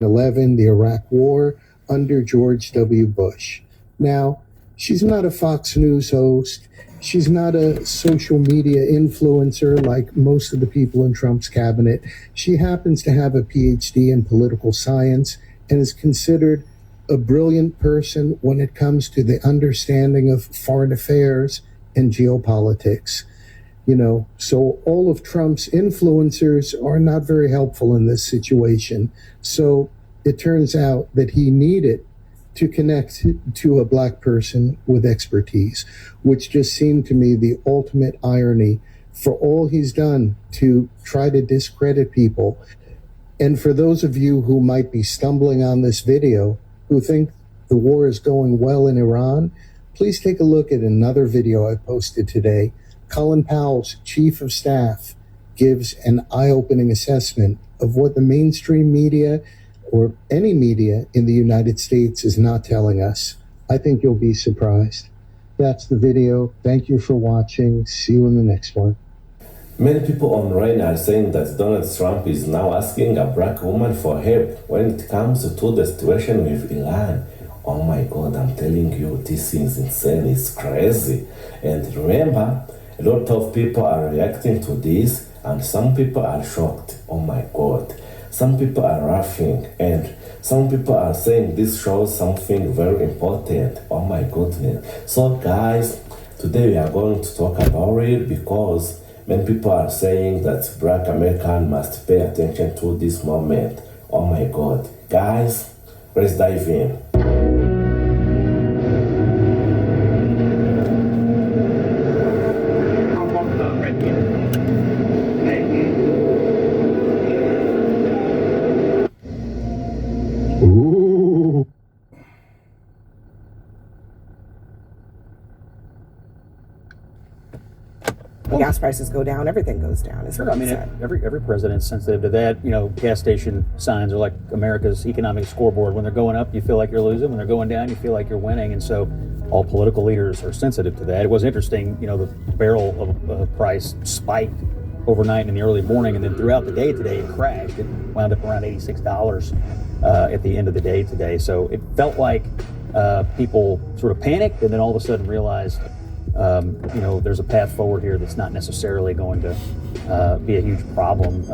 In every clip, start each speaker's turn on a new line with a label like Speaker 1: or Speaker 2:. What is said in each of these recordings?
Speaker 1: 11, the Iraq War under George W. Bush. Now, she's not a Fox News host. She's not a social media influencer like most of the people in Trump's cabinet. She happens to have a PhD in political science and is considered a brilliant person when it comes to the understanding of foreign affairs and geopolitics. So all of Trump's influencers are not very helpful in this situation. So it turns out that he needed to connect to a Black person with expertise, which just seemed to me the ultimate irony for all he's done to try to discredit people. And for those of you who might be stumbling on this video, who think the war is going well in Iran, please take a look at another video I posted today. Colin Powell's chief of staff gives an eye-opening assessment of what the mainstream media or any media in the United States is not telling us. I think you'll be surprised. That's the video. Thank you for watching. See you in the next one.
Speaker 2: Many people online are saying that Donald Trump is now asking a black woman for help when it comes to the situation with Iran. Oh my God, I'm telling you, this is insane, it's crazy. And remember, a lot of people are reacting to this and some people are shocked. Oh my God. Some people are laughing and some people are saying this shows something very important. Oh my goodness. So guys, today we are going to talk about it because many people are saying that Black American must pay attention to this moment. Oh my God. Guys, let's dive in.
Speaker 3: Gas prices go down, everything goes down.
Speaker 4: Sure, I mean, every president's sensitive to that. Gas station signs are like America's economic scoreboard. When they're going up, you feel like you're losing. When they're going down, you feel like you're winning. And so all political leaders are sensitive to that. It was interesting, the barrel of price spiked overnight in the early morning, and then throughout the day today, it crashed. It wound up around $86 at the end of the day today. So it felt like people sort of panicked and then all of a sudden realized there's a path forward here that's not necessarily going to be a huge problem.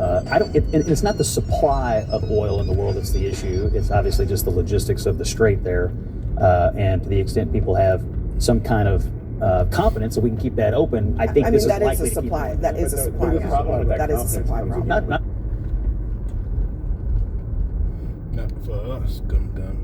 Speaker 4: It's not the supply of oil in the world that's the issue. It's obviously just the logistics of the strait there. And to the extent people have some kind of confidence that we can keep that open, I think this is likely to keep it.
Speaker 3: That is a supply problem. That is a supply problem.
Speaker 4: Not
Speaker 5: for us, come down.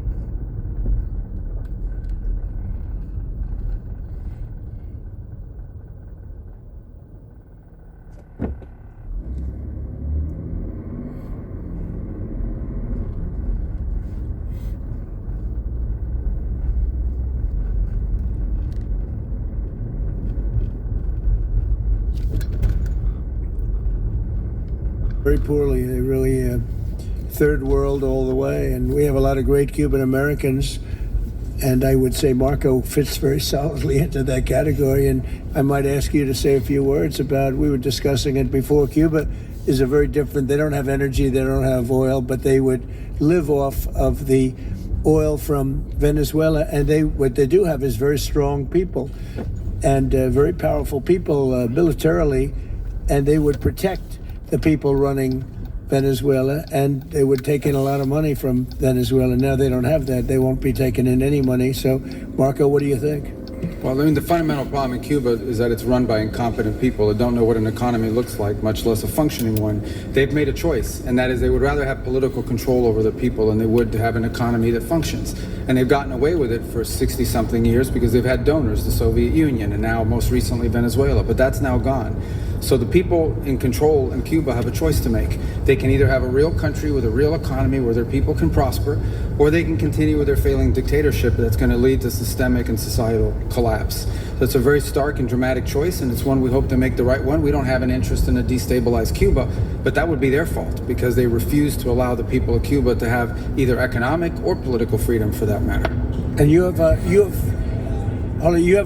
Speaker 5: Very poorly. They really third world all the way, and we have a lot of great Cuban Americans, and I would say Marco fits very solidly into that category. And I might ask you to say a few words about, we were discussing it before, Cuba is a very different, they don't have energy, they don't have oil, but they would live off of the oil from Venezuela, and what they do have is very strong people and very powerful people militarily, and they would protect the people running Venezuela, and they would take in a lot of money from Venezuela. Now they don't have that. They won't be taking in any money. So, Marco, what do you think?
Speaker 6: Well, I mean, the fundamental problem in Cuba is that it's run by incompetent people that don't know what an economy looks like, much less a functioning one. They've made a choice, and that is they would rather have political control over the people than they would to have an economy that functions. And they've gotten away with it for 60-something years because they've had donors, the Soviet Union, and now most recently Venezuela, but that's now gone. So the people in control in Cuba have a choice to make. They can either have a real country with a real economy where their people can prosper, or they can continue with their failing dictatorship that's going to lead to systemic and societal collapse. So it's a very stark and dramatic choice, and it's one we hope to make the right one. We don't have an interest in a destabilized Cuba, but that would be their fault because they refuse to allow the people of Cuba to have either economic or political freedom for that matter.
Speaker 5: And you have a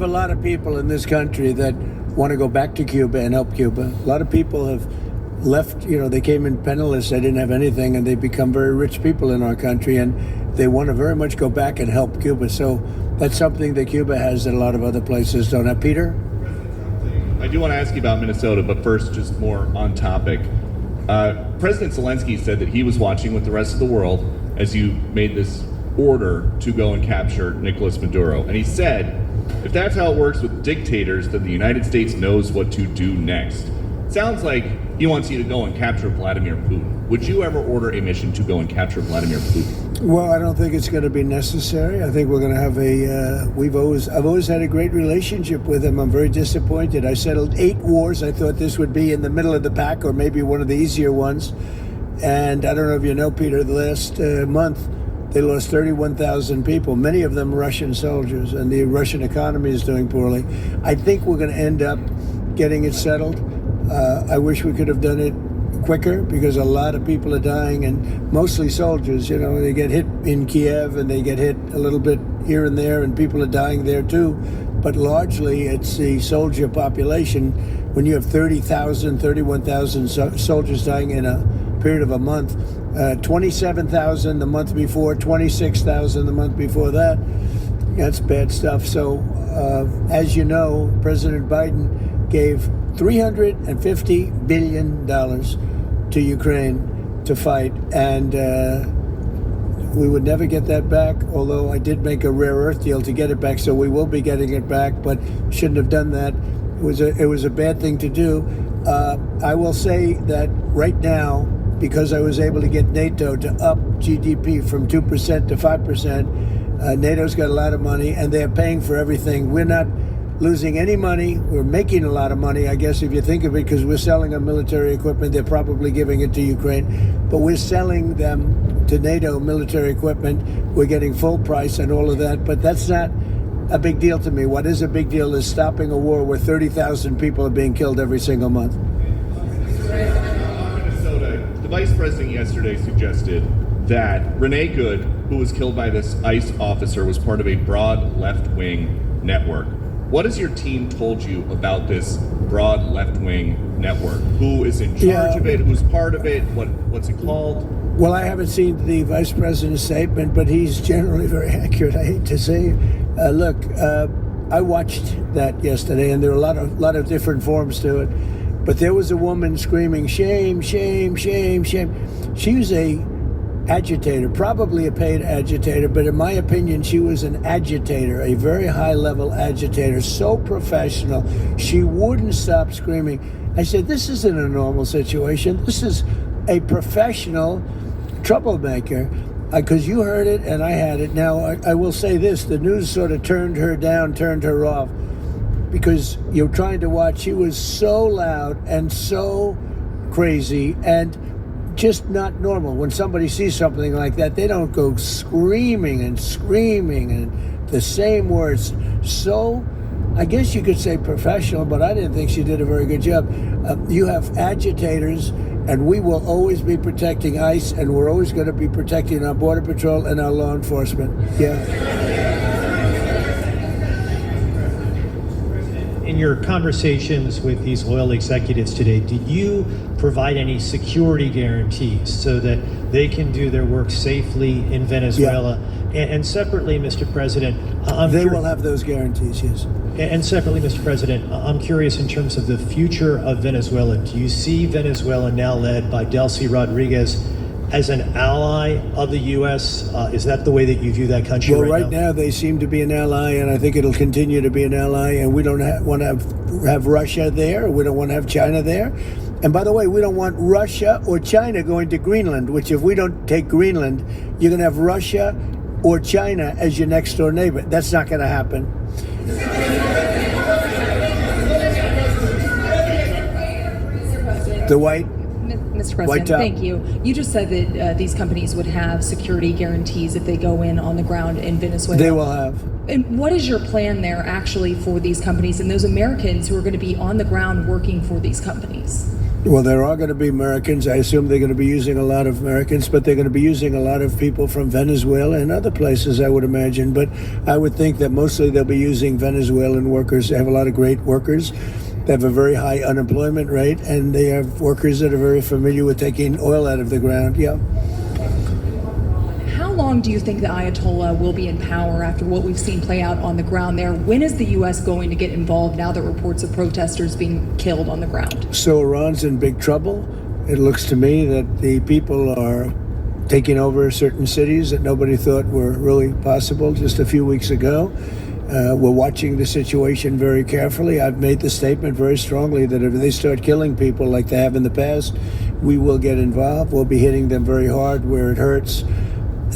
Speaker 5: lot of people in this country that want to go back to Cuba and help Cuba. A lot of people have left, they came in penniless, they didn't have anything, and they become very rich people in our country, and they want to very much go back and help Cuba. So that's something that Cuba has that a lot of other places don't have. Peter?
Speaker 7: I do want to ask you about Minnesota, but first, just more on topic. President Zelensky said that he was watching with the rest of the world as you made this order to go and capture Nicolas Maduro. And he said, if that's how it works with dictators, then the United States knows what to do next. Sounds like he wants you to go and capture Vladimir Putin. Would you ever order a mission to go and capture Vladimir Putin?
Speaker 5: Well, I don't think it's going to be necessary. I think we're going to have I've always had a great relationship with him. I'm very disappointed. I settled 8 wars. I thought this would be in the middle of the pack, or maybe one of the easier ones. And I don't know if you know, Peter, the last month, they lost 31,000 people, many of them Russian soldiers, and the Russian economy is doing poorly. I think we're going to end up getting it settled. I wish we could have done it quicker, because a lot of people are dying, and mostly soldiers. They get hit in Kiev and they get hit a little bit here and there, and people are dying there too. But largely it's the soldier population. When you have 31,000 soldiers dying in a period of a month, 27,000 the month before, 26,000 the month before that, that's bad stuff. So as you know, President Biden gave $350 billion to Ukraine to fight, and we would never get that back, although I did make a rare earth deal to get it back, so we will be getting it back, but shouldn't have done that. It was a bad thing to do. I will say that right now, because I was able to get NATO to up GDP from 2% to 5%, NATO's got a lot of money, and they're paying for everything. We're not losing any money. We're making a lot of money, I guess, if you think of it, because we're selling our military equipment. They're probably giving it to Ukraine, but we're selling them to NATO military equipment. We're getting full price and all of that, but that's not a big deal to me. What is a big deal is stopping a war where 30,000 people are being killed every single month.
Speaker 7: Minnesota, the vice president yesterday suggested that Renee Good, who was killed by this ICE officer, was part of a broad left-wing network. What has your team told you about this broad left-wing network? Who is in charge of it? Who's part of it? What's it called?
Speaker 5: Well, I haven't seen the vice president's statement, but he's generally very accurate. I hate to say, look, I watched that yesterday, and there are a lot of different forms to it. But there was a woman screaming, "Shame, shame, shame, shame." She was a agitator, probably a paid agitator, but in my opinion, she was an agitator, a very high-level agitator, so professional. She wouldn't stop screaming. I said, this isn't a normal situation. This is a professional troublemaker, because you heard it and I had it. Now, I will say this, the news sort of turned her down, turned her off, because you're trying to watch. She was so loud and so crazy and just not normal. When somebody sees something like that, they don't go screaming and the same words. So I guess you could say professional, but I didn't think she did a very good job. You have agitators, and we will always be protecting ICE, and we're always going to be protecting our Border Patrol and our law enforcement. Yeah.
Speaker 8: In your conversations with these oil executives today, did you provide any security guarantees so that they can do their work safely in Venezuela? Yeah. And separately, Mr. President,
Speaker 5: they will have those guarantees, yes.
Speaker 8: And separately, Mr. President, I'm curious in terms of the future of Venezuela. Do you see Venezuela, now led by Delcy Rodriguez, as an ally of the U.S.? Is that the way that you view that country
Speaker 5: right now? Well,
Speaker 8: right
Speaker 5: now they seem to be an ally, and I think it'll continue to be an ally, and we don't want to have Russia there. We don't want to have China there. And by the way, we don't want Russia or China going to Greenland, which if we don't take Greenland, you're going to have Russia or China as your next door neighbor. That's not going to happen. The white...
Speaker 9: Mr. President, thank you. You just said that these companies would have security guarantees if they go in on the ground in Venezuela.
Speaker 5: They will have.
Speaker 9: And what is your plan there actually for these companies and those Americans who are going to be on the ground working for these companies?
Speaker 5: Well, there are going to be Americans. I assume they're going to be using a lot of Americans, but they're going to be using a lot of people from Venezuela and other places, I would imagine. But I would think that mostly they'll be using Venezuelan workers. They have a lot of great workers. They have a very high unemployment rate, and they have workers that are very familiar with taking oil out of the ground. Yeah.
Speaker 9: How long do you think the Ayatollah will be in power after what we've seen play out on the ground there? When is the U.S. going to get involved now that reports of protesters being killed on the ground?
Speaker 5: So Iran's in big trouble. It looks to me that the people are taking over certain cities that nobody thought were really possible just a few weeks ago. We're watching the situation very carefully. I've made the statement very strongly that if they start killing people like they have in the past, we will get involved. We'll be hitting them very hard where it hurts.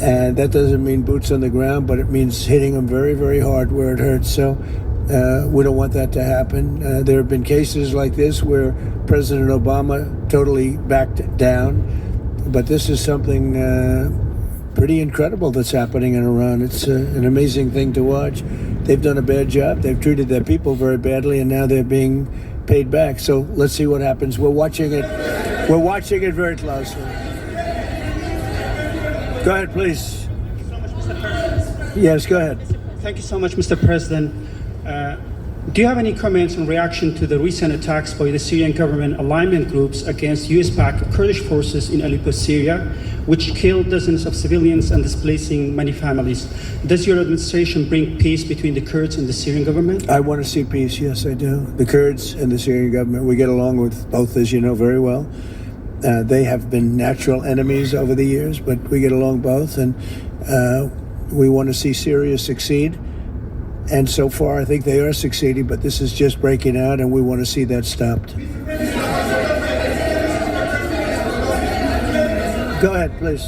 Speaker 5: And that doesn't mean boots on the ground, but it means hitting them very, very hard where it hurts. So we don't want that to happen. There have been cases like this where President Obama totally backed down. But this is something pretty incredible that's happening in Iran. It's an amazing thing to watch. They've done a bad job. They've treated their people very badly, and now they're being paid back. So let's see what happens. We're watching it. We're watching it very closely. Go ahead, please. Yes, go ahead.
Speaker 10: Thank you so much, Mr. President. Do you have any comments in reaction to the recent attacks by the Syrian government alignment groups against US-backed Kurdish forces in Aleppo, Syria, which killed dozens of civilians and displacing many families? Does your administration bring peace between the Kurds and the Syrian government?
Speaker 5: I want to see peace, yes, I do. The Kurds and the Syrian government, we get along with both, as you know very well. They have been natural enemies over the years, but we get along both, and we want to see Syria succeed. And so far, I think they are succeeding, but this is just breaking out, and we want to see that stopped. Go ahead, please.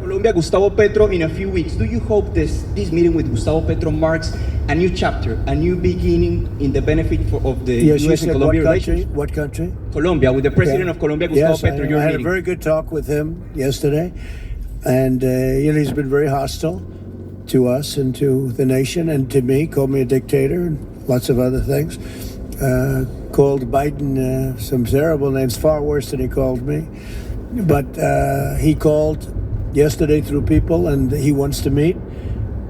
Speaker 11: Colombia, Gustavo Petro, in a few weeks. Do you hope this meeting with Gustavo Petro marks a new chapter, a new beginning in the benefit of the U.S. and Colombia relations?
Speaker 5: What country?
Speaker 11: Colombia, with the president of Colombia, Gustavo Petro.
Speaker 5: I had a very good talk with him yesterday, and he's been very hostile to us and to the nation and to me, called me a dictator and lots of other things. Called Biden some terrible names, far worse than he called me. But he called yesterday through people, and he wants to meet,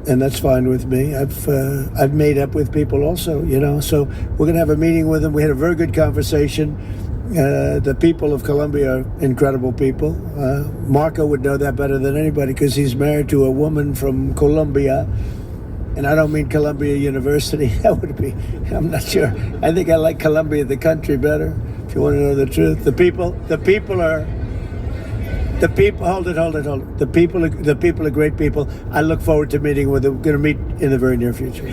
Speaker 5: and that's fine with me. I've made up with people also, so we're going to have a meeting with him. We had a very good conversation. The people of Colombia are incredible people. Marco would know that better than anybody because he's married to a woman from Colombia. And I don't mean Columbia University. That would be, I'm not sure. I think I like Colombia, the country, better, if you want to know the truth. The people, hold it. The people are great people. I look forward to meeting with them. We're going to meet in the very near future.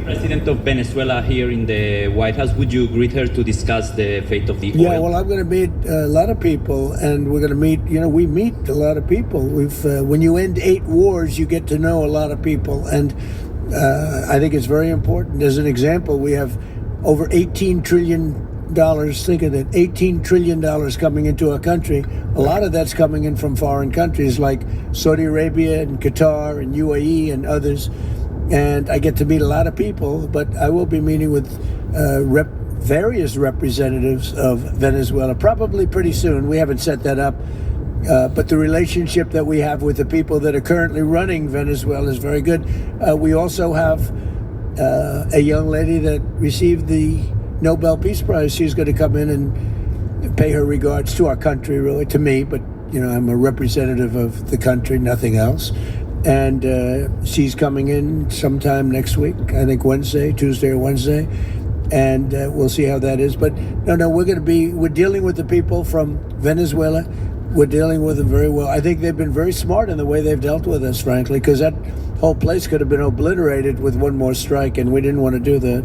Speaker 11: President of Venezuela here in the White House. Would you greet her to discuss the fate of the oil?
Speaker 5: Yeah, well, I'm going to meet a lot of people, and we're going to meet, we meet a lot of people. When you end 8 wars, you get to know a lot of people, and I think it's very important. As an example, we have over $18 trillion, think of that, $18 trillion coming into our country. A lot of that's coming in from foreign countries like Saudi Arabia and Qatar and UAE and others. And I get to meet a lot of people, but I will be meeting with various representatives of Venezuela probably pretty soon. We haven't set that up, but the relationship that we have with the people that are currently running Venezuela is very good. We also have a young lady that received the Nobel Peace Prize. She's going to come in and pay her regards to our country, really, to me, but I'm a representative of the country, nothing else. And she's coming in sometime next week, I think Tuesday or Wednesday, and we'll see how that is. But no, we're dealing with the people from Venezuela. We're dealing with them very well. I think they've been very smart in the way they've dealt with us, frankly, because that whole place could have been obliterated with one more strike, and we didn't want to do that.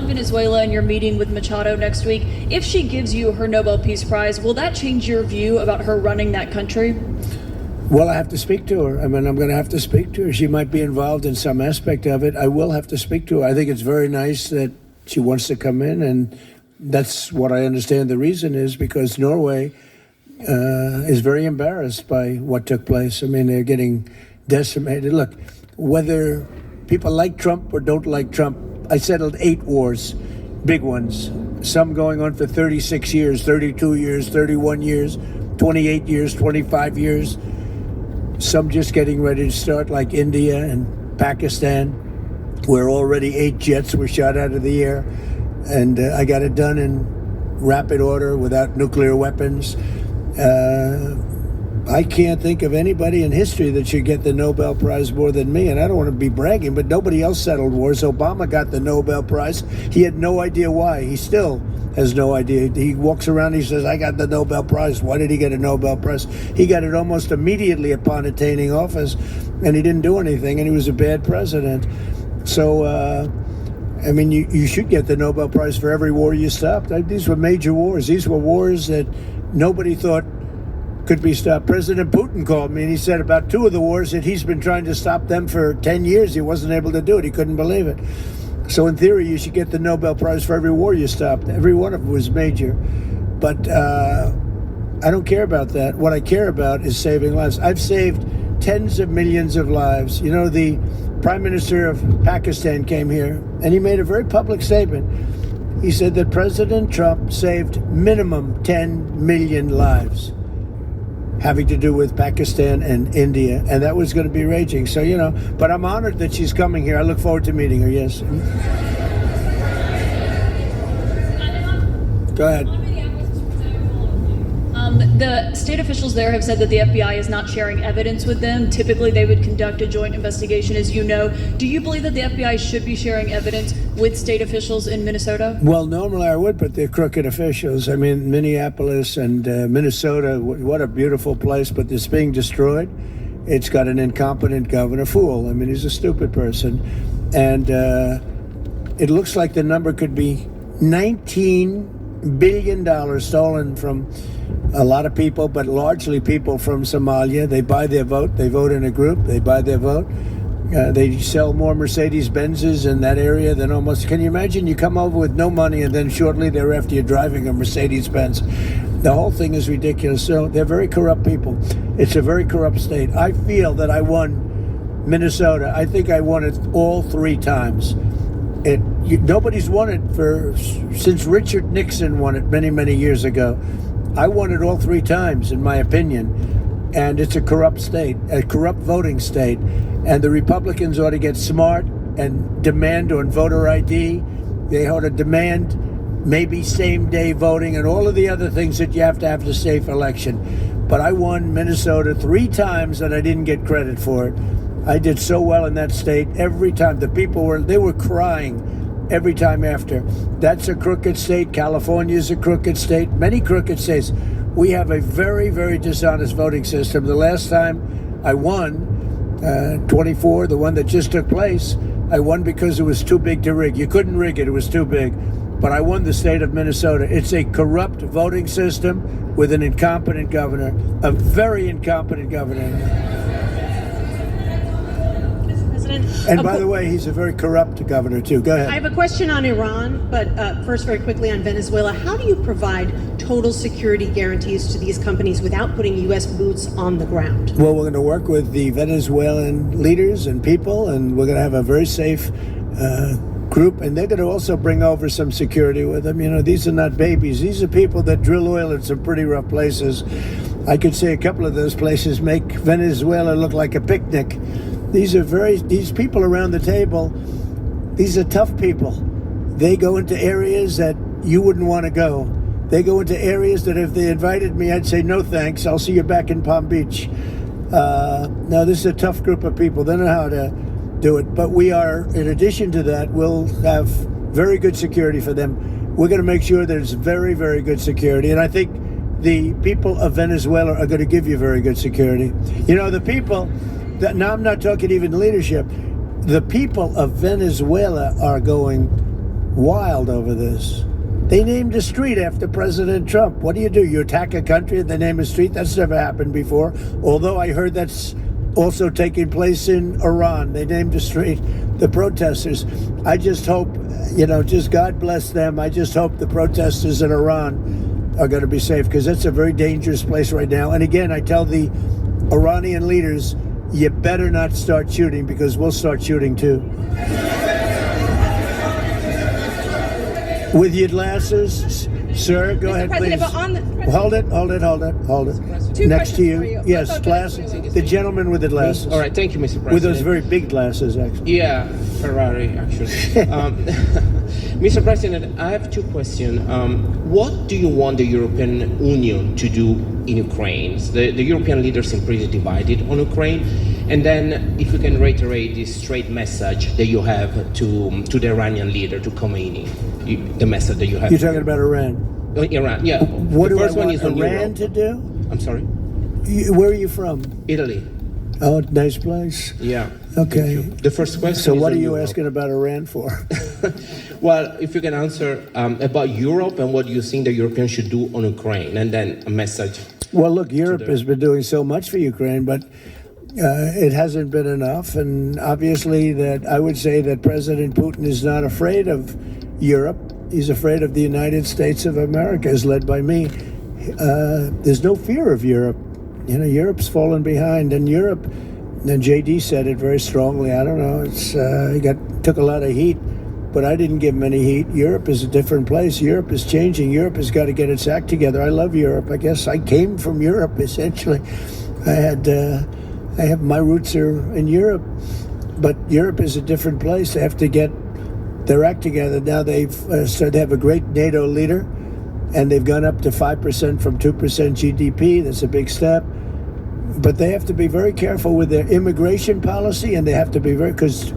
Speaker 9: Venezuela and your meeting with Machado next week, if she gives you her Nobel Peace Prize, will that change your view about her running that country?
Speaker 5: Well, I have to speak to her. I'm going to have to speak to her. She might be involved in some aspect of it. I will have to speak to her. I think it's very nice that she wants to come in, and that's what I understand the reason is, because Norway is very embarrassed by what took place. They're getting decimated. Look, whether people like Trump or don't like Trump, I settled 8 wars, big ones, some going on for 36 years, 32 years, 31 years, 28 years, 25 years. some just getting ready to start, like India and Pakistan, where already 8 jets were shot out of the air. And I got it done in rapid order without nuclear weapons. I can't think of anybody in history that should get the Nobel Prize more than me. And I don't want to be bragging, but nobody else settled wars. Obama got the Nobel Prize. He had no idea why. He still has no idea. He walks around, he says, I got the Nobel Prize. Why did he get a Nobel Prize? He got it almost immediately upon attaining office, and he didn't do anything, and he was a bad president. So, I mean, you should get the Nobel Prize for every war you stopped. These were major wars. These were wars that nobody thought could be stopped. President Putin called me and he said about 2 of the wars that he's been trying to stop them for 10 years. He wasn't able to do it. He couldn't believe it. So in theory, you should get the Nobel Prize for every war you stopped. Every one of them was major. But I don't care about that. What I care about is saving lives. I've saved tens of millions of lives. You know, the Prime Minister of Pakistan came here and he made a very public statement. He said that President Trump saved minimum 10 million lives having to do with Pakistan and India, and that was going to be raging. So, you know, but I'm honored that she's coming here. I look forward to meeting her, yes. Go ahead.
Speaker 9: The state officials there have said that the FBI is not sharing evidence with them. Typically, they would conduct a joint investigation, as you know. Do you believe that the FBI should be sharing evidence with state officials in Minnesota?
Speaker 5: Well, normally I would, but they're crooked officials. I mean, Minneapolis and Minnesota, what a beautiful place, but it's being destroyed. It's got an incompetent governor, fool. I mean, he's a stupid person. And it looks like the number could be $19 billion stolen from a lot of people, but largely people from Somalia. They buy their vote. They vote in a group. They buy their vote. They sell more Mercedes-Benzes in that area than almost... Can you imagine? You come over with no money and then shortly thereafter you're driving a Mercedes-Benz. The whole thing is ridiculous. So they're very corrupt people. It's a very corrupt state. I feel that I won Minnesota. I think I won it all 3 times. Nobody's won it since Richard Nixon won it many, many years ago. I won it all 3 times, in my opinion. And it's a corrupt state, a corrupt voting state. And the Republicans ought to get smart and demand on voter ID. They ought to demand maybe same-day voting and all of the other things that you have to have a safe election. But I won Minnesota 3 times and I didn't get credit for it. I did so well in that state every time. The people were crying every time after. That's a crooked state. California is a crooked state. Many crooked states. We have a very, very dishonest voting system. The last time I won, 24, the one that just took place, I won because it was too big to rig. You couldn't rig it. It was too big. But I won the state of Minnesota. It's a corrupt voting system with an incompetent governor, a very incompetent governor. And by the way, he's a very corrupt governor, too. Go ahead.
Speaker 12: I have a question on Iran, but first, very quickly on Venezuela. How do you provide total security guarantees to these companies without putting U.S. boots on the ground?
Speaker 5: Well, we're going to work with the Venezuelan leaders and people, and we're going to have a very safe group, and they're going to also bring over some security with them. You know, these are not babies. These are people that drill oil in some pretty rough places. I could say a couple of those places make Venezuela look like a picnic. These people around the table, these are tough people. They go into areas that you wouldn't want to go. They go into areas that if they invited me, I'd say, no thanks, I'll see you back in Palm Beach. No, this is a tough group of people. They know how to do it. But we are, in addition to that, we'll have very good security for them. We're going to make sure there's very, very good security. And I think the people of Venezuela are going to give you very good security. You know, the people... Now, I'm not talking even leadership. The people of Venezuela are going wild over this. They named a street after President Trump. What do? You attack a country and they name a street? That's never happened before. Although I heard that's also taking place in Iran. They named a street. The protesters. I just hope, just God bless them. I just hope the protesters in Iran are going to be safe, because it's a very dangerous place right now. And again, I tell the Iranian leaders, you better not start shooting, because we'll start shooting too. With your glasses, sir, go ahead, please. Hold it.
Speaker 12: Two
Speaker 5: next to
Speaker 12: questions
Speaker 5: you.
Speaker 12: for you.
Speaker 5: Yes,
Speaker 12: Let's go
Speaker 5: glasses. The gentleman with the glasses.
Speaker 13: All right, thank you, Mr. President.
Speaker 5: With those very big glasses, actually.
Speaker 13: Yeah, Ferrari, actually. Mr. President, I have two questions. What do you want the European Union to do in Ukraine? The European leaders seem pretty divided on Ukraine. And then, if you can reiterate this straight message that you have to the Iranian leader, to Khomeini, the message that you have.
Speaker 5: You're talking about Iran.
Speaker 13: Iran, yeah.
Speaker 5: What
Speaker 13: the
Speaker 5: do
Speaker 13: first
Speaker 5: I
Speaker 13: one
Speaker 5: want
Speaker 13: is on
Speaker 5: Iran
Speaker 13: Europe.
Speaker 5: to do?
Speaker 13: I'm sorry?
Speaker 5: Where are you from?
Speaker 13: Italy.
Speaker 5: Oh, nice place.
Speaker 13: Yeah.
Speaker 5: Okay.
Speaker 13: The first question
Speaker 5: So
Speaker 13: is
Speaker 5: what
Speaker 13: on
Speaker 5: are you
Speaker 13: Europe.
Speaker 5: asking about Iran for?
Speaker 13: Well, if you can answer about Europe and what you think the Europeans should do on Ukraine, and then a message.
Speaker 5: Well, look, Europe has been doing so much for Ukraine, but it hasn't been enough. And obviously, that I would say that President Putin is not afraid of Europe. He's afraid of the United States of America, as led by me. There's no fear of Europe. You know, Europe's fallen behind, and Europe. And JD said it very strongly. I don't know. He took a lot of heat, but I didn't give him any heat. Europe is a different place. Europe is changing. Europe has got to get its act together. I love Europe. I guess I came from Europe essentially. I have my roots are in Europe, but Europe is a different place. They have to get their act together. Now they've started to have a great NATO leader, and they've gone up to 5% from 2% GDP. That's a big step. But they have to be very careful with their immigration policy, and they have to be because,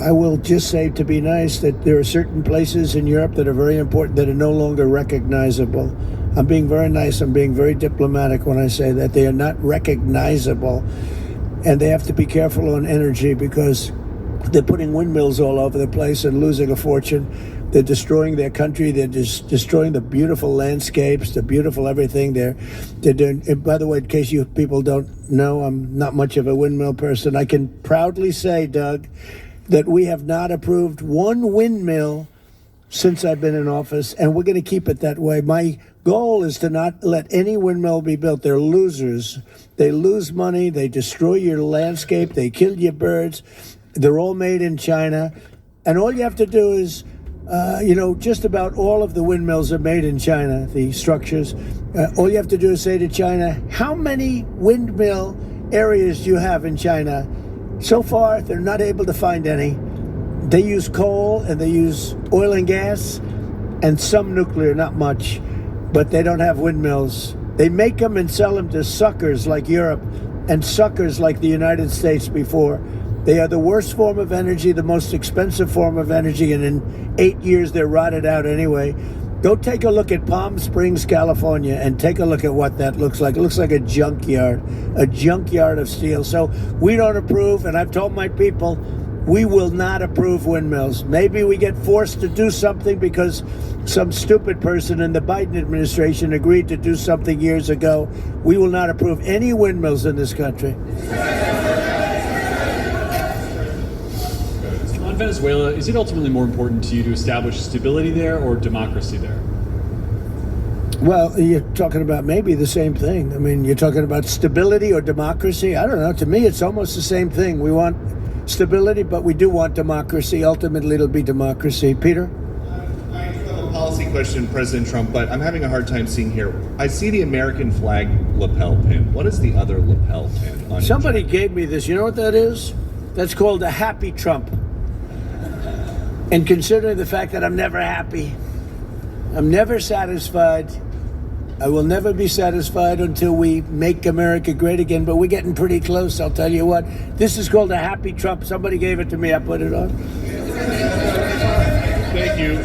Speaker 5: I will just say, to be nice, that there are certain places in Europe that are very important that are no longer recognizable. I'm being very nice. I'm being very diplomatic when I say that they are not recognizable, and they have to be careful on energy because they're putting windmills all over the place and losing a fortune. They're destroying their country. They're destroying the beautiful landscapes, the beautiful everything. They're doing. And by the way, in case you people don't know, I'm not much of a windmill person. I can proudly say, Doug, that we have not approved one windmill since I've been in office, and we're going to keep it that way. My goal is to not let any windmill be built. They're losers. They lose money. They destroy your landscape. They kill your birds. They're all made in China, and all you have to do is. Just about all of the windmills are made in China, the structures. All you have to do is say to China, how many windmill areas do you have in China? So far, they're not able to find any. They use coal and they use oil and gas and some nuclear, not much, but they don't have windmills. They make them and sell them to suckers like Europe and suckers like the United States before. They are the worst form of energy, the most expensive form of energy, and in 8 years they're rotted out anyway. Go take a look at Palm Springs, California, and take a look at what that looks like. It looks like a junkyard of steel. So we don't approve, and I've told my people, we will not approve windmills. Maybe we get forced to do something because some stupid person in the Biden administration agreed to do something years ago. We will not approve any windmills in this country.
Speaker 14: Venezuela, is it ultimately more important to you to establish stability there or democracy there?
Speaker 5: Well, you're talking about maybe the same thing. I mean, you're talking about stability or democracy. I don't know. To me, it's almost the same thing. We want stability, but we do want democracy. Ultimately, it'll be democracy. Peter?
Speaker 7: I do have a policy question, President Trump, but I'm having a hard time seeing here. I see the American flag lapel pin. What is the other lapel pin on
Speaker 5: Somebody gave me this. You know what that is? That's called a happy Trump. And considering the fact that I'm never happy, I'm never satisfied, I will never be satisfied until we make America great again, but we're getting pretty close, I'll tell you what. This is called a happy Trump. Somebody gave it to me, I put it on.
Speaker 7: Thank you.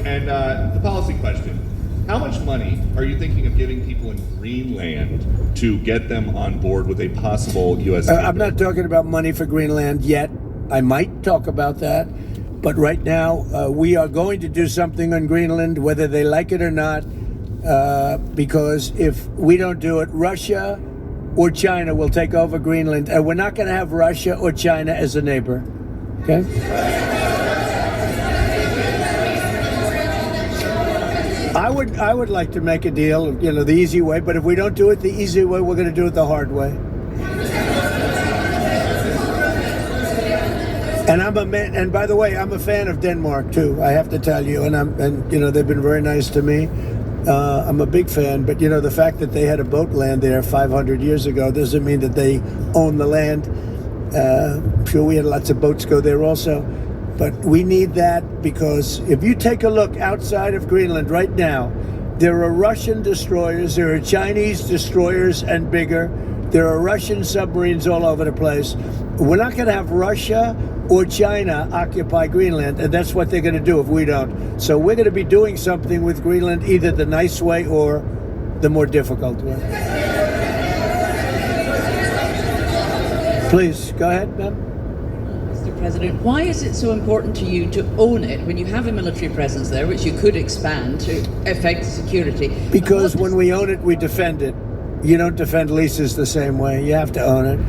Speaker 7: And the policy question. How much money are you thinking of giving people in Greenland to get them on board with a possible U.S.
Speaker 5: I'm not talking about money for Greenland yet. I might talk about that. But right now, we are going to do something on Greenland, whether they like it or not, because if we don't do it, Russia or China will take over Greenland, and we're not going to have Russia or China as a neighbor. Okay? I would like to make a deal, the easy way, but if we don't do it the easy way, we're going to do it the hard way. And and by the way, I'm a fan of Denmark too. I have to tell you, and they've been very nice to me. I'm a big fan, but you know, the fact that they had a boat land there 500 years ago doesn't mean that they own the land. I'm sure we had lots of boats go there also, but we need that because if you take a look outside of Greenland right now, there are Russian destroyers, there are Chinese destroyers and bigger, there are Russian submarines all over the place. We're not going to have Russia or China occupy Greenland, and that's what they're going to do if we don't. So we're going to be doing something with Greenland, either the nice way or the more difficult way. Please, go ahead, ma'am.
Speaker 15: Mr. President, why is it so important to you to own it when you have a military presence there, which you could expand to affect security?
Speaker 5: Because when we own it, we defend it. You don't defend leases the same way. You have to own it.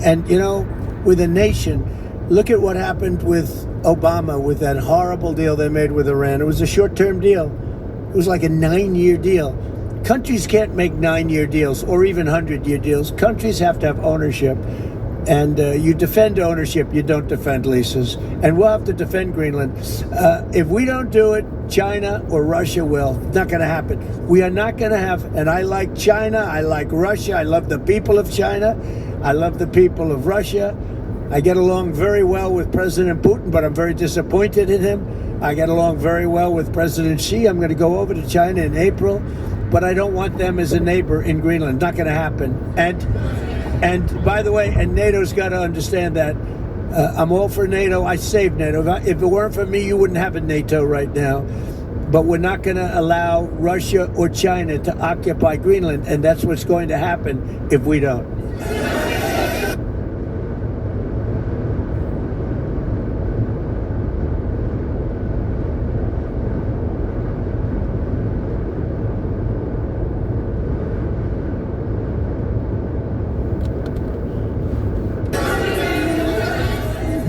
Speaker 5: And, you know, with a nation, look at what happened with Obama, with that horrible deal they made with Iran. It was a short-term deal. It was like a 9-year deal. Countries can't make 9-year deals or even 100-year deals. Countries have to have ownership. And you defend ownership, you don't defend leases. And we'll have to defend Greenland. If we don't do it, China or Russia will. It's not going to happen. We are not going to have, and I like China, I like Russia, I love the people of China, I love the people of Russia. I get along very well with President Putin, but I'm very disappointed in him. I get along very well with President Xi. I'm going to go over to China in April, but I don't want them as a neighbor in Greenland. Not going to happen. And by the way, and NATO's got to understand that. I'm all for NATO. I saved NATO. If it weren't for me, you wouldn't have a NATO right now. But we're not going to allow Russia or China to occupy Greenland, and that's what's going to happen if we don't.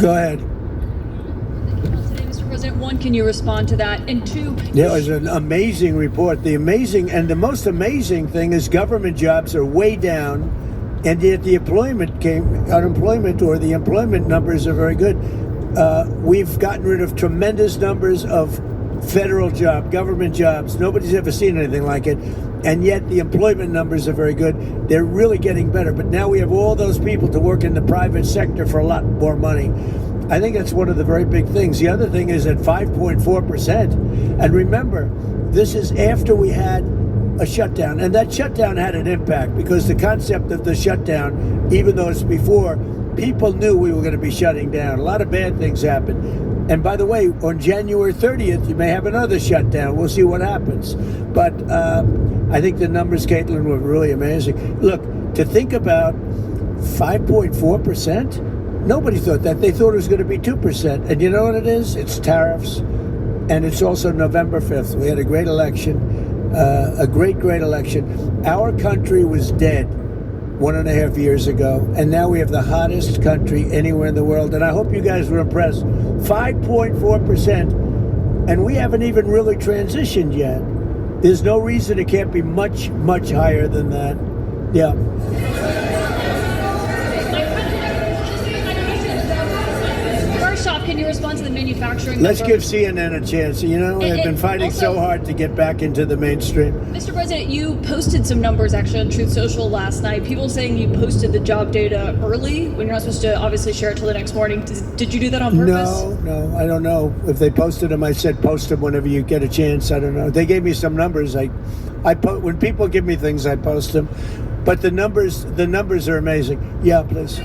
Speaker 5: Go ahead.
Speaker 9: Mr. President, one, can you respond to that? And two,
Speaker 5: it was an amazing report. The most amazing thing is government jobs are way down, and yet the unemployment or the employment numbers are very good. We've gotten rid of tremendous numbers of federal government jobs. Nobody's ever seen anything like it. And yet the employment numbers are very good. They're really getting better. But now we have all those people to work in the private sector for a lot more money. I think that's one of the very big things. The other thing is at 5.4%. And remember, this is after we had a shutdown. And that shutdown had an impact because the concept of the shutdown, even though it's before, people knew we were going to be shutting down. A lot of bad things happened. And by the way, on January 30th, you may have another shutdown. We'll see what happens. But I think the numbers, Caitlin, were really amazing. Look, to think about 5.4%, nobody thought that. They thought it was going to be 2%. And you know what it is? It's tariffs. And it's also November 5th. We had a great election, a great election. Our country was dead 1.5 years ago, and now we have the hottest country anywhere in the world. And I hope you guys were impressed. 5.4%, and we haven't even really transitioned yet. There's no reason it can't be much, much higher than that. Yeah.
Speaker 9: first off, can you respond to the manufacturing?
Speaker 5: Let's give CNN a chance. You know, they've been fighting so hard to get back into the mainstream.
Speaker 9: Mr. President, you posted some numbers actually on Truth Social last night. People saying you posted the job data early when you're not supposed to obviously share it till the next morning. Did you do that on purpose?
Speaker 5: No, I don't know. If they posted them, I said post them whenever you get a chance. I don't know. They gave me some numbers. When people give me things, I post them. But the numbers are amazing. Yeah, please.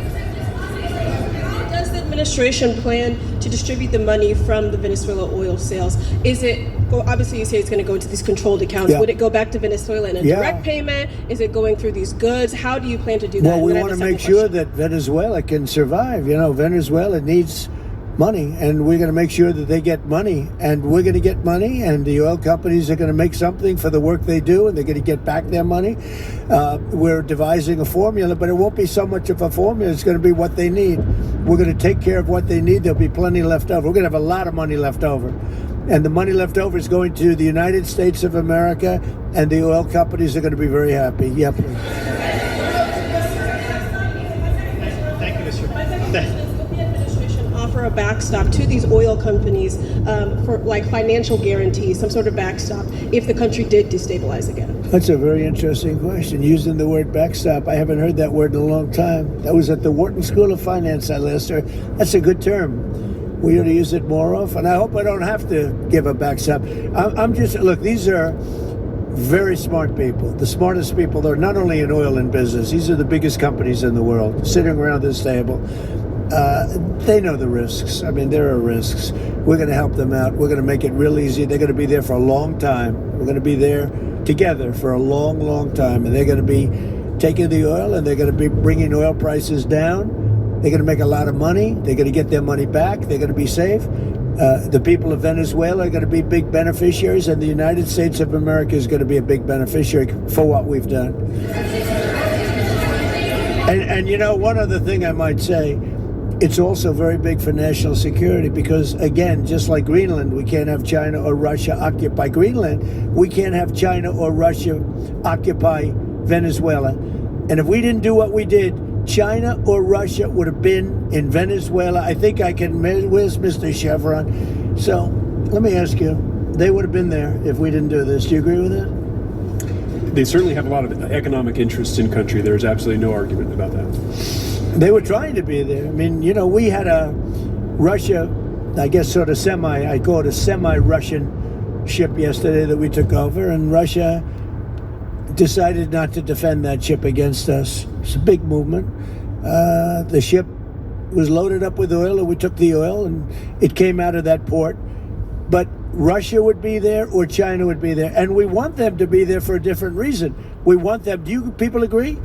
Speaker 12: Does the administration plan to distribute the money from the Venezuela oil sales? Is it, well, obviously you say it's going to go into these controlled accounts.
Speaker 5: Yeah.
Speaker 12: Would it go back to Venezuela in a direct payment? Is it going through these goods? How do you plan to do that?
Speaker 5: Well, we want to make sure that Venezuela can survive. You know, Venezuela needs money, and we're going to make sure that they get money, and we're going to get money, and the oil companies are going to make something for the work they do, and they're going to get back their money. We're devising a formula, but it won't be so much of a formula. It's going to be what they need. We're going to take care of what they need. There'll be plenty left over. We're going to have a lot of money left over, and the money left over is going to the United States of America, and the oil companies are going to be very happy. Yeah, please.
Speaker 8: Thank you, Mr. President.
Speaker 12: Offer a backstop to these oil companies for like financial guarantees, some sort of backstop, if the country did destabilize again?
Speaker 5: That's a very interesting question. Using the word backstop, I haven't heard that word in a long time. That was at the Wharton School of Finance I last heard. That's a good term. We ought to use it more often. I hope I don't have to give a backstop. I'm just, look, these are very smart people, the smartest people. They're not only in oil and business. These are the biggest companies in the world sitting around this table. They know the risks. I mean, there are risks. We're going to help them out. We're going to make it real easy. They're going to be there for a long time. We're going to be there together for a long, long time. And they're going to be taking the oil and they're going to be bringing oil prices down. They're going to make a lot of money. They're going to get their money back. They're going to be safe. The people of Venezuela are going to be big beneficiaries, and the United States of America is going to be a big beneficiary for what we've done. And you know, one other thing I might say, it's also very big for national security because, again, just like Greenland, we can't have China or Russia occupy Greenland. We can't have China or Russia occupy Venezuela. And if we didn't do what we did, China or Russia would have been in Venezuela. I think I can, where's Mr. Chevron? So let me ask you, they would have been there if we didn't do this. Do you agree with that?
Speaker 16: They certainly have a lot of economic interest in country. There's absolutely no argument about that.
Speaker 5: They were trying to be there. I mean, you know, we had a Russia, I guess sort of I call it a semi-Russian ship yesterday that we took over, and Russia decided not to defend that ship against us. It's a big movement. The ship was loaded up with oil, and we took the oil, and it came out of that port. But Russia would be there or China would be there, and we want them to be there for a different reason. We want them, do you people agree?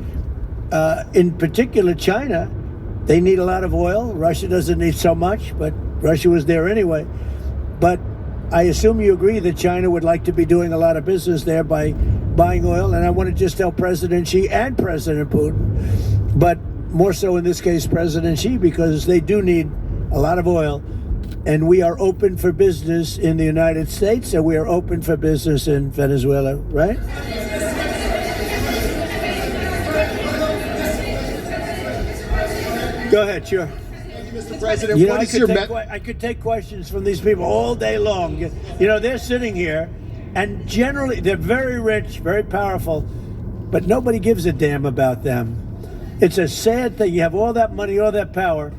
Speaker 5: In particular, China, they need a lot of oil. Russia doesn't need so much, but Russia was there anyway. But I assume you agree that China would like to be doing a lot of business there by buying oil. And I want to just tell President Xi and President Putin, but more so in this case, President Xi, because they do need a lot of oil. And we are open for business in the United States, and we are open for business in Venezuela, right? Go ahead, sure.
Speaker 17: Mr. President,
Speaker 5: You know,
Speaker 17: what is your
Speaker 5: I could take questions from these people all day long. You know, they're sitting here, and generally they're very rich, very powerful, but nobody gives a damn about them. It's a sad thing. You have all that money, all that power,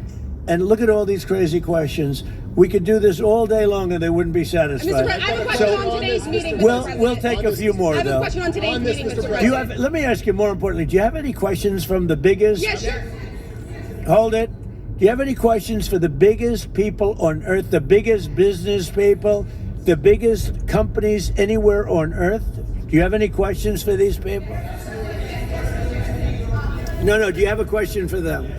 Speaker 5: and look at all these crazy questions. We could do this all day long, and they wouldn't be satisfied.
Speaker 12: Mr. President, I have a question on today's meeting.
Speaker 5: We'll take a few more,
Speaker 12: I have
Speaker 5: though.
Speaker 12: a question on today's meeting, Mr. President.
Speaker 5: Do you have? Let me ask you more importantly. Do you have any questions from the biggest?
Speaker 12: Yeah, sure.
Speaker 5: Hold it. Do you have any questions for the biggest people on earth, the biggest business people, the biggest companies anywhere on earth? Do you have any questions for these people? No. Do you have a question for them?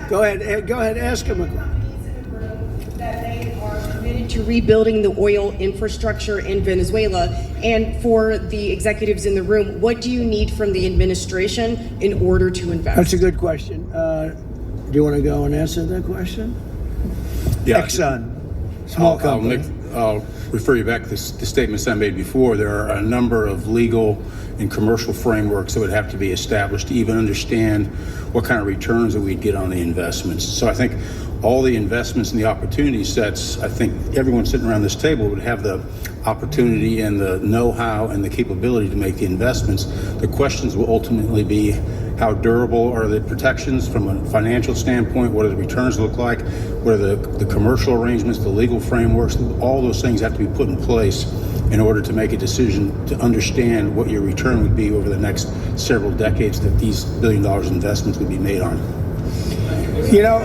Speaker 5: Go ahead. Go ahead. Ask them a question.
Speaker 12: To rebuilding the oil infrastructure in Venezuela, and for the executives in the room, what do you need from the administration in order to invest?
Speaker 5: That's a good question. Do you want to go and answer that question?
Speaker 18: Yeah.
Speaker 5: Exxon, small company.
Speaker 18: I'll refer you back to the statements I made before. There are a number of legal and commercial frameworks that would have to be established to even understand what kind of returns that we'd get on the investments. So I think all the investments and the opportunity sets, I think everyone sitting around this table would have the opportunity and the know-how and the capability to make the investments. The questions will ultimately be, how durable are the protections from a financial standpoint? What do the returns look like? What are the commercial arrangements, the legal frameworks? All those things have to be put in place in order to make a decision to understand what your return would be over the next several decades that these $1 billion investments would be made on.
Speaker 5: You know,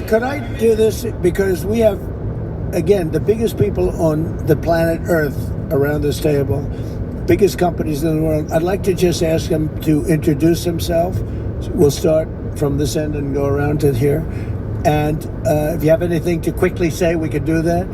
Speaker 5: could I do this? Because we have, again, the biggest people on the planet Earth around this table, biggest companies in the world. I'd like to just ask them to introduce themselves. We'll start from this end and go around to here. And if you have anything to quickly say, we could do that.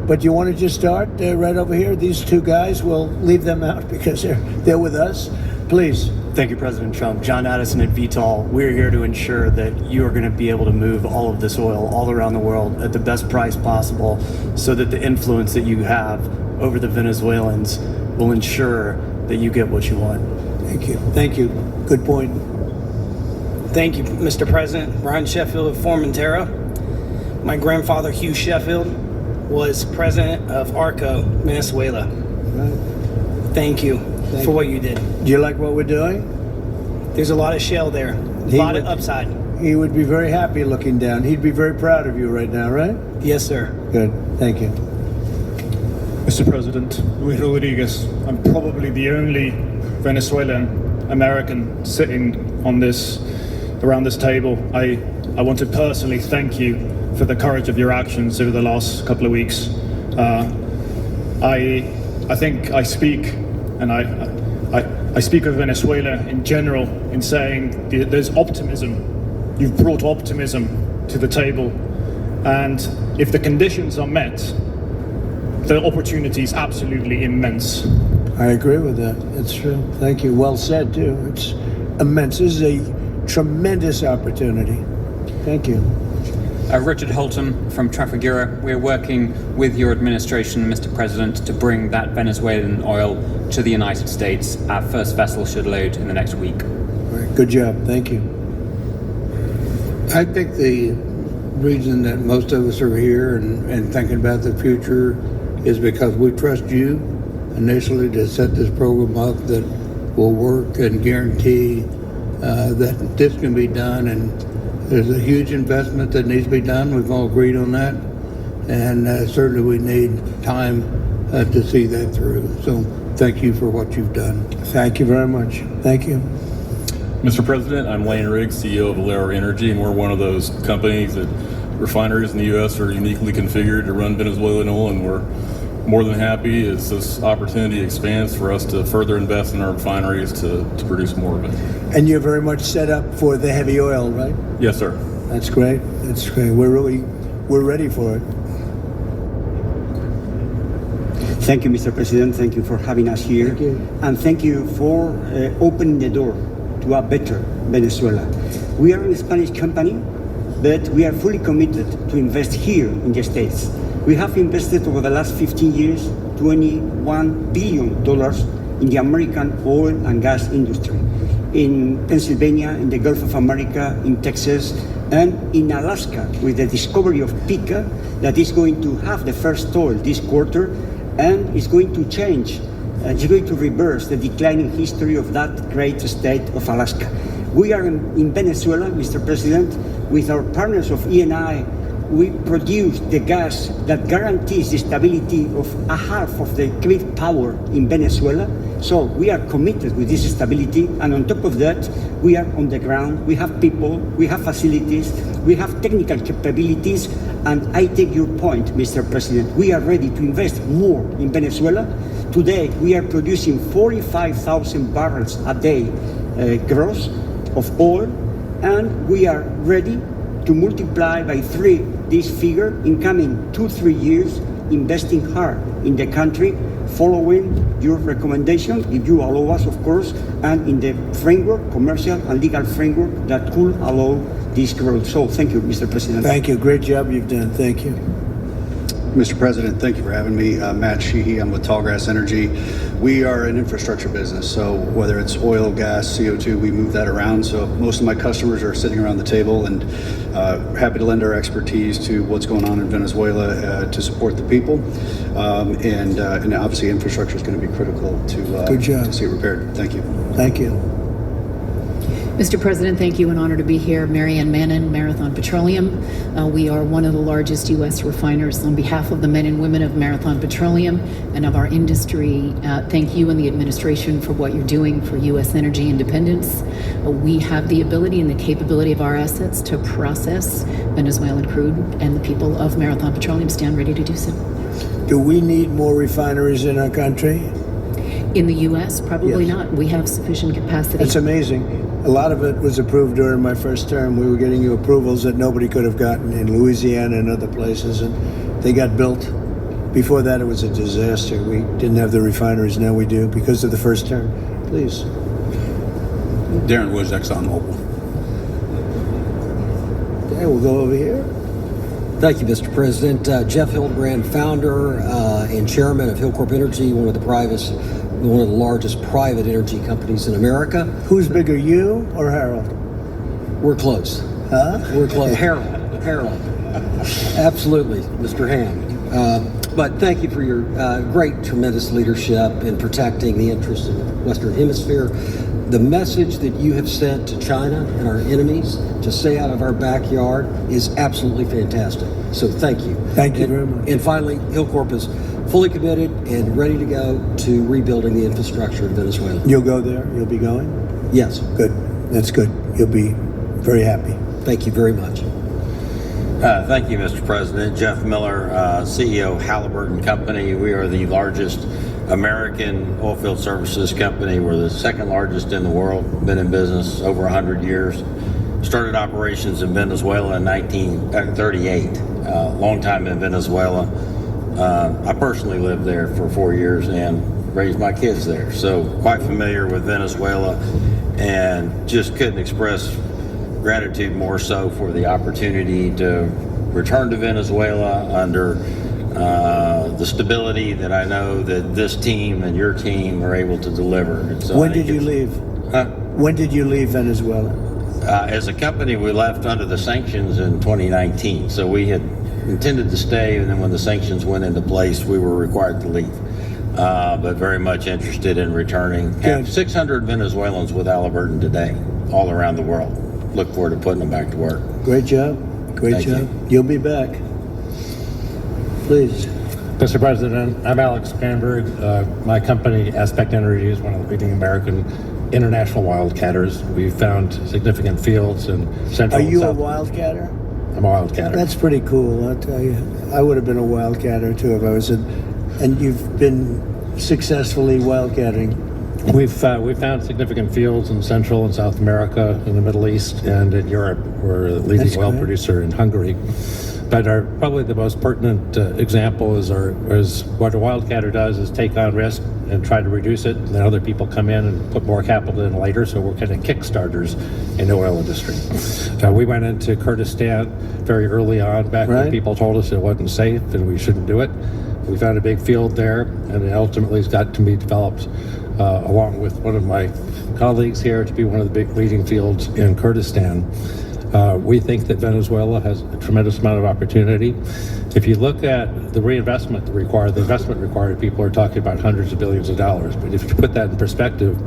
Speaker 5: But you want to just start right over here? These two guys, we'll leave them out because they're with us. Please.
Speaker 19: Thank you, President Trump. John Addison at Vitol. We're here to ensure that you are going to be able to move all of this oil all around the world at the best price possible so that the influence that you have over the Venezuelans will ensure that you get what you want.
Speaker 5: Thank you. Thank you. Good point.
Speaker 20: Thank you, Mr. President. Brian Sheffield of Formentera.
Speaker 17: My grandfather, Hugh Sheffield, was president of ARCO, Venezuela. Thank you for what you did.
Speaker 5: Do you like what we're doing?
Speaker 17: There's a lot of shale there, a lot of upside.
Speaker 5: He would be very happy looking down. He'd be very proud of you right now, right?
Speaker 17: Yes, sir.
Speaker 5: Good. Thank you.
Speaker 20: Mr. President, Luis Rodriguez, I'm probably the only Venezuelan American sitting around this table. I want to personally thank you for the courage of your actions over the last couple of weeks. I think I speak, and I speak of Venezuela in general in saying there's optimism. You've brought optimism to the table, and if the conditions are met, the opportunity is absolutely immense.
Speaker 5: I agree with that. It's true. Thank you. Well said, too. It's immense. This is a tremendous opportunity. Thank you.
Speaker 21: Richard Holton from Trafigura. We're working with your administration, Mr. President, to bring that Venezuelan oil to the United States. Our first vessel should load in the next week.
Speaker 5: Good job. Thank you.
Speaker 18: I think the reason that most of us are here and thinking about the future is because we trust you initially to set this program up that will work and guarantee that this can be done. And there's a huge investment that needs to be done. We've all agreed on that. And certainly we need time to see that through. So thank you for what you've done.
Speaker 5: Thank you very much. Thank you.
Speaker 22: Mr. President, I'm Lane Riggs, CEO of Valero Energy, and we're one of those companies that refineries in the U.S. are uniquely configured to run Venezuelan oil, and we're more than happy as this opportunity expands for us to further invest in our refineries to produce more of it.
Speaker 5: And you're very much set up for the heavy oil, right?
Speaker 22: Yes, sir.
Speaker 5: That's great. That's great. We're ready for it.
Speaker 23: Thank you, Mr. President. Thank you for having us here.
Speaker 5: Thank you.
Speaker 23: And thank you for opening the door to a better Venezuela. We are a Spanish company, but we are fully committed to invest here in the States. We have invested over the last 15 years $21 billion in the American oil and gas industry, in Pennsylvania, in the Gulf of America, in Texas, and in Alaska with the discovery of Pikka that is going to have the first oil this quarter and is going to change, it's going to reverse the declining history of that great state of Alaska. We are in Venezuela, Mr. President, with our partners of Eni. We produce the gas that guarantees the stability of a half of the grid power in Venezuela. So we are committed with this stability, and on top of that, we are on the ground, we have people, we have facilities, we have technical capabilities, and I take your point, Mr. President. We are ready to invest more in Venezuela. Today, we are producing 45,000 barrels a day gross of oil, and we are ready to multiply by 3 this figure in coming 2-3 years, investing hard in the country, following your recommendation, if you allow us, of course, and in the framework, commercial and legal framework that could allow this growth. So thank you, Mr. President.
Speaker 5: Thank you. Great job you've done. Thank you.
Speaker 24: Mr. President, thank you for having me. Matt Sheehy, I'm with Tallgrass Energy. We are an infrastructure business, so whether it's oil, gas, CO2, we move that around. So most of my customers are sitting around the table and happy to lend our expertise to what's going on in Venezuela to support the people. And obviously infrastructure is going to be critical to see it repaired. Thank you.
Speaker 5: Thank you.
Speaker 25: Mr. President, thank you. An honor to be here. Marianne Mannon, Marathon Petroleum. We are one of the largest U.S. refiners. On behalf of the men and women of Marathon Petroleum and of our industry, thank you and the administration for what you're doing for U.S. energy independence. We have the ability and the capability of our assets to process Venezuelan crude, and the people of Marathon Petroleum stand ready to do so.
Speaker 5: Do we need more refineries in our country?
Speaker 25: In the U.S., probably not. We have sufficient capacity.
Speaker 5: That's amazing. A lot of it was approved during my first term. We were getting you approvals that nobody could have gotten in Louisiana and other places, and they got built. Before that, it was a disaster. We didn't have the refineries. Now we do because of the first term. Please.
Speaker 18: Darren Woods, ExxonMobil.
Speaker 5: Okay, we'll go over here.
Speaker 26: Thank you, Mr. President. Jeff Hildebrand, founder and chairman of Hilcorp Energy, one of the largest private energy companies in America.
Speaker 5: Who's bigger, you or Harold?
Speaker 26: We're close.
Speaker 5: Huh?
Speaker 26: We're close. Harold. Absolutely, Mr. Hand. But thank you for your great, tremendous leadership in protecting the interests of the Western Hemisphere. The message that you have sent to China and our enemies to stay out of our backyard is absolutely fantastic. So thank you.
Speaker 5: Thank you very much.
Speaker 26: And finally, Hilcorp is fully committed and ready to go to rebuilding the infrastructure in Venezuela.
Speaker 5: You'll go there? You'll be going?
Speaker 26: Yes.
Speaker 5: Good. That's good. You'll be very happy.
Speaker 26: Thank you very much.
Speaker 1: Thank you, Mr. President. Jeff Miller, CEO Halliburton Company. We are the largest American oilfield services company. We're the second largest in the world. Been in business over 100 years. Started operations in Venezuela in 1938. Long time in Venezuela. I personally lived there for 4 years and raised my kids there. So quite familiar with Venezuela, and just couldn't express gratitude more so for the opportunity to return to Venezuela under the stability that I know that this team and your team are able to deliver. And so
Speaker 5: When did you leave? When did you leave Venezuela?
Speaker 1: As a company, we left under the sanctions in 2019. So we had intended to stay, and then when the sanctions went into place, we were required to leave. But very much interested in returning. Have 600 Venezuelans with Halliburton today, all around the world. Look forward to putting them back to work.
Speaker 5: Great job. Great
Speaker 1: Thank
Speaker 5: job.
Speaker 1: you.
Speaker 5: You'll be back. Please.
Speaker 2: Mr. President, I'm Alex Granberg. My company, Aspect Energy, is one of the leading American international wildcatters. We've found significant fields in central
Speaker 5: Are you
Speaker 2: and
Speaker 5: a
Speaker 2: south.
Speaker 5: wildcatter?
Speaker 2: I'm a wildcatter.
Speaker 5: That's pretty cool, I'll tell you. I would have been a wildcatter too if I was in. And you've been successfully wildcatting.
Speaker 2: We've found significant fields in Central and South America, in the Middle East, and in Europe. We're a leading
Speaker 5: That's
Speaker 2: oil
Speaker 5: great.
Speaker 2: producer in Hungary. But probably the most pertinent example is what a wildcatter does is take on risk and try to reduce it, and then other people come in and put more capital in later. So we're kind of kickstarters in the oil industry. We went into Kurdistan very early on, back when people told us it wasn't safe and we shouldn't do it. We found a big field there, and it ultimately has got to be developed along with one of my colleagues here to be one of the big leading fields in Kurdistan. We think that Venezuela has a tremendous amount of opportunity. If you look at the reinvestment required, the investment required, people are talking about hundreds of billions of dollars. But if you put that in perspective,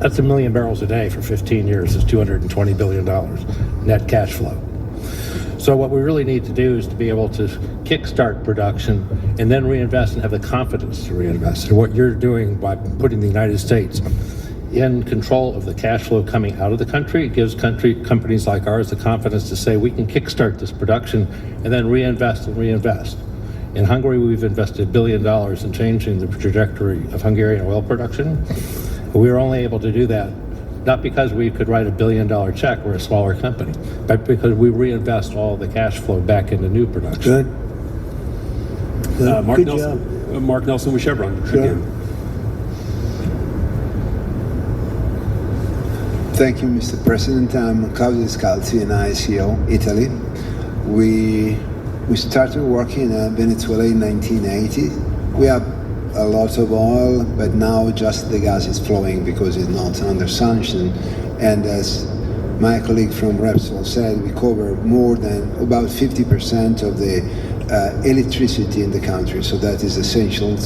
Speaker 2: that's 1 million barrels a day for 15 years is $220 billion net cash flow. So what we really need to do is to be able to kickstart production and then reinvest and have the confidence to reinvest. And what you're doing by putting the United States in control of the cash flow coming out of the country, it gives companies like ours the confidence to say we can kickstart this production and then reinvest and reinvest. In Hungary, we've invested $1 billion in changing the trajectory of Hungarian oil production. We were only able to do that not because we could write $1 billion check, we're a smaller company, but because we reinvest all the cash flow back into new production.
Speaker 5: Good.
Speaker 16: Mark
Speaker 5: Good
Speaker 16: Nelson.
Speaker 5: job.
Speaker 16: Mark Nelson with Chevron.
Speaker 5: Sure.
Speaker 16: Again.
Speaker 3: Thank you, Mr. President. I'm Claudio Scalzi, and ICO, Italy. We started working in Venezuela in 1980. We have a lot of oil, but now just the gas is flowing because it's not under sanction. And as my colleague from Repsol said, we cover more than about 50% of the electricity in the country, so that is essential.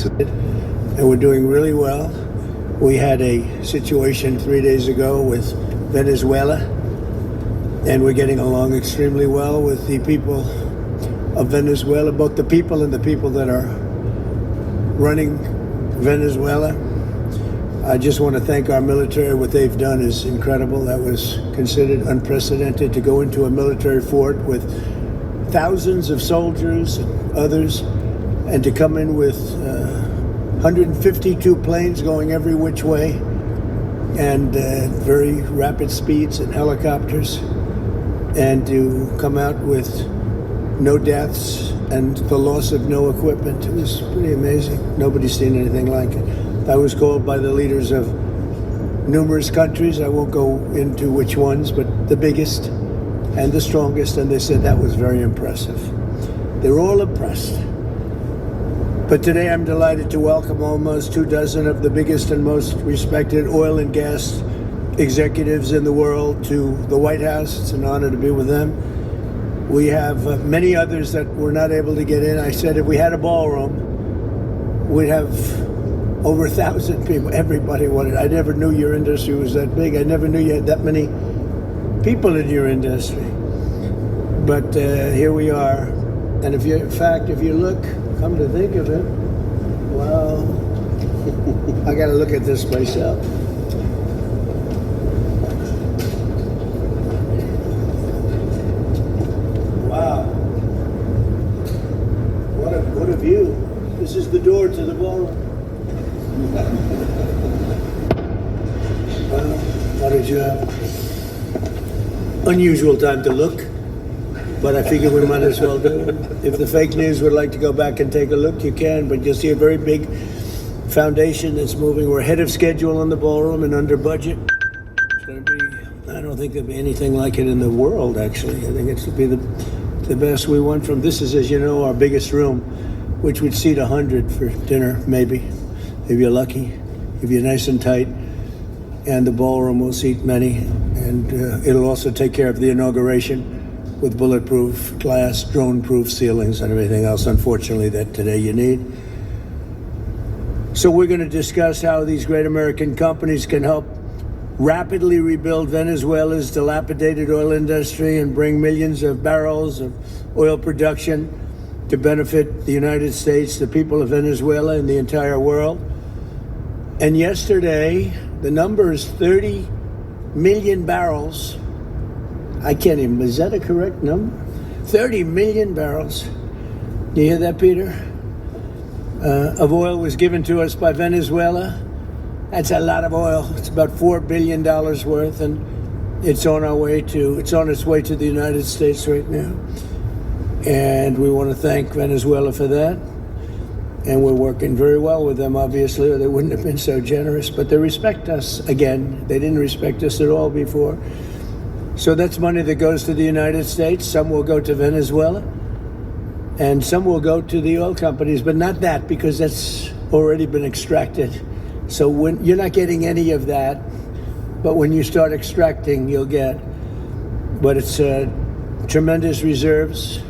Speaker 5: And we're doing really well. We had a situation 3 days ago with Venezuela, and we're getting along extremely well with the people of Venezuela, both the people and the people that are running Venezuela. I just want to thank our military. What they've done is incredible. That was considered unprecedented, to go into a military fort with thousands of soldiers and others, and to come in with 152 planes going every which way, and very rapid speeds and helicopters, and to come out with no deaths and the loss of no equipment. It was pretty amazing. Nobody's seen anything like it. I was called by the leaders of numerous countries. I won't go into which ones, but the biggest and the strongest, and they said that was very impressive. They're all impressed. But today I'm delighted to welcome almost 24 of the biggest and most respected oil and gas executives in the world to the White House. It's an honor to be with them. We have many others that were not able to get in. I said if we had a ballroom, we'd have over 1,000 people. Everybody wanted. I never knew your industry was that big. I never knew you had that many people in your industry. But here we are. And if you look, come to think of it, well, I got to look at this myself. Wow. What a view. This is the door to the ballroom. What a job. Unusual time to look, but I figure we might as well do it. If the fake news would like to go back and take a look, you can, but you'll see a very big foundation that's moving. We're ahead of schedule in the ballroom and under budget. It's going to be, I don't think there'll be anything like it in the world, actually. I think it's to be the best. We went from, this is, as you know, our biggest room, which would seat 100 for dinner, maybe, if you're lucky, if you're nice and tight. And the ballroom will seat many, and it'll also take care of the inauguration with bulletproof glass, drone-proof ceilings, and everything else, unfortunately, that today you need. So we're going to discuss how these great American companies can help rapidly rebuild Venezuela's dilapidated oil industry and bring millions of barrels of oil production to benefit the United States, the people of Venezuela, and the entire world. And yesterday, the number is 30 million barrels. I can't even, is that a correct number? 30 million barrels. Do you hear that, Peter? Of oil was given to us by Venezuela. That's a lot of oil. It's about $4 billion worth, and it's on its way to the United States right now. And we want to thank Venezuela for that. And we're working very well with them, obviously, or they wouldn't have been so generous. But they respect us again. They didn't respect us at all before. So that's money that goes to the United States. Some will go to Venezuela, and some will go to the oil companies, but not that, because that's already been extracted. So when you're not getting any of that, but when you start extracting, you'll get. But it's tremendous reserves,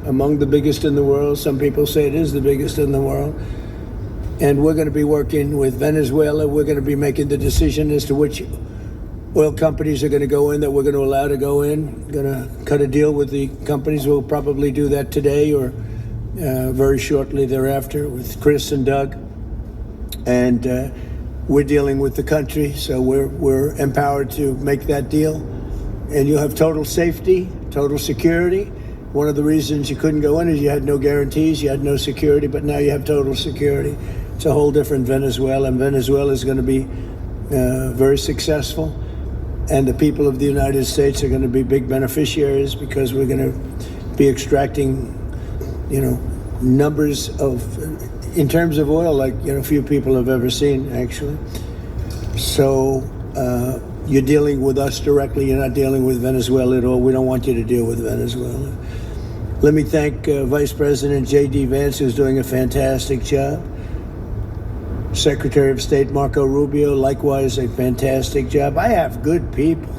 Speaker 5: among the biggest in the world. Some people say it is the biggest in the world. And we're going to be working with Venezuela. We're going to be making the decision as to which oil companies are going to go in, that we're going to allow to go in. Going to cut a deal with the companies. We'll probably do that today or very shortly thereafter with Chris and Doug. And we're dealing with the country, so we're empowered to make that deal. And you'll have total safety, total security. One of the reasons you couldn't go in is you had no guarantees, you had no security, but now you have total security. It's a whole different Venezuela, and Venezuela is going to be very successful. And the people of the United States are going to be big beneficiaries, because we're going to be extracting, numbers of, in terms of oil, like, few people have ever seen, actually. So you're dealing with us directly. You're not dealing with Venezuela at all. We don't want you to deal with Venezuela. Let me thank Vice President J.D. Vance, who's doing a fantastic job. Secretary of State Marco Rubio, likewise a fantastic job. I have good people.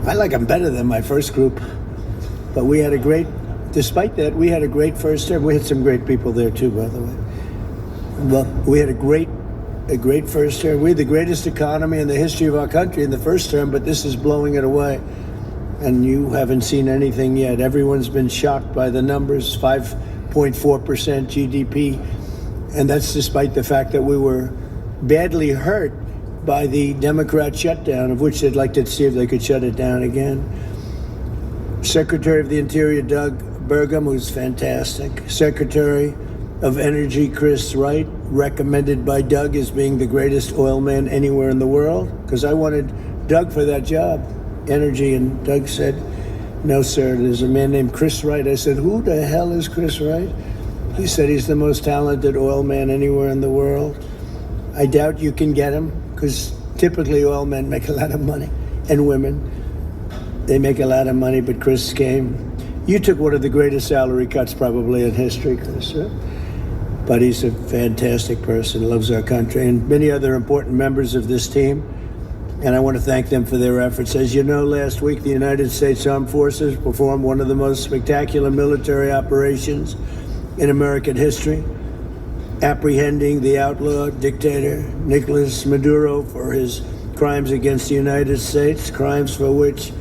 Speaker 5: I like them better than my first group. But we had a great, despite that, we had a great first term. We had some great people there too, by the way. But we had a great first term. We had the greatest economy in the history of our country in the first term, but this is blowing it away. And you haven't seen anything yet. Everyone's been shocked by the numbers, 5.4% GDP. And that's despite the fact that we were badly hurt by the Democrat shutdown, of which they'd like to see if they could shut it down again. Secretary of the Interior, Doug Burgum, who's fantastic. Secretary of Energy, Chris Wright, recommended by Doug as being the greatest oil man anywhere in the world, because I wanted Doug for that job, energy, and Doug said, no, sir, there's a man named Chris Wright. I said, who the hell is Chris Wright? He said he's the most talented oil man anywhere in the world. I doubt you can get him, because typically oil men make a lot of money, and women. They make a lot of money, but Chris came. You took one of the greatest salary cuts probably in history, Chris, right? But he's a fantastic person, loves our country, and many other important members of this team. and I want to thank them for their efforts. As you know, last week the United States Armed Forces performed one of the most spectacular military operations in American history, apprehending the outlaw dictator Nicolas Maduro for his crimes against the United States, crimes for which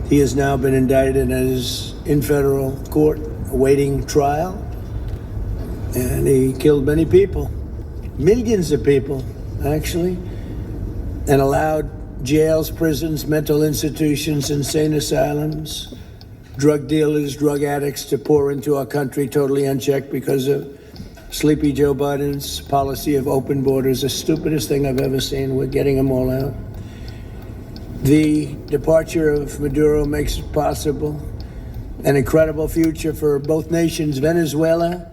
Speaker 5: he has now been indicted and is in federal court awaiting trial. And he killed many people, millions of people, actually, and allowed jails, prisons, mental institutions, insane asylums, drug dealers, drug addicts to pour into our country totally unchecked because of Sleepy Joe Biden's policy of open borders, the stupidest thing I've ever seen. We're getting them all out. The departure of Maduro makes it possible an incredible future for both nations, Venezuela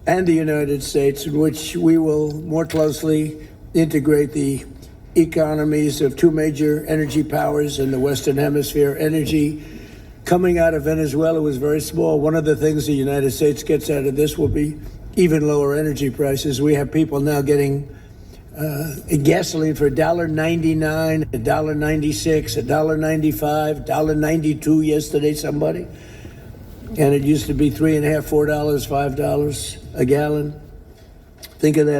Speaker 5: and the United States, in which we will more closely integrate the economies of two major energy powers in the Western Hemisphere. Energy coming out of Venezuela was very small. One of the things the United States gets out of this will be even lower energy prices. We have people now getting gasoline for $1.99, $1.96, $1.95, $1.92 yesterday, somebody. And it used to be $3.50, $4, $5 a gallon. Think of that.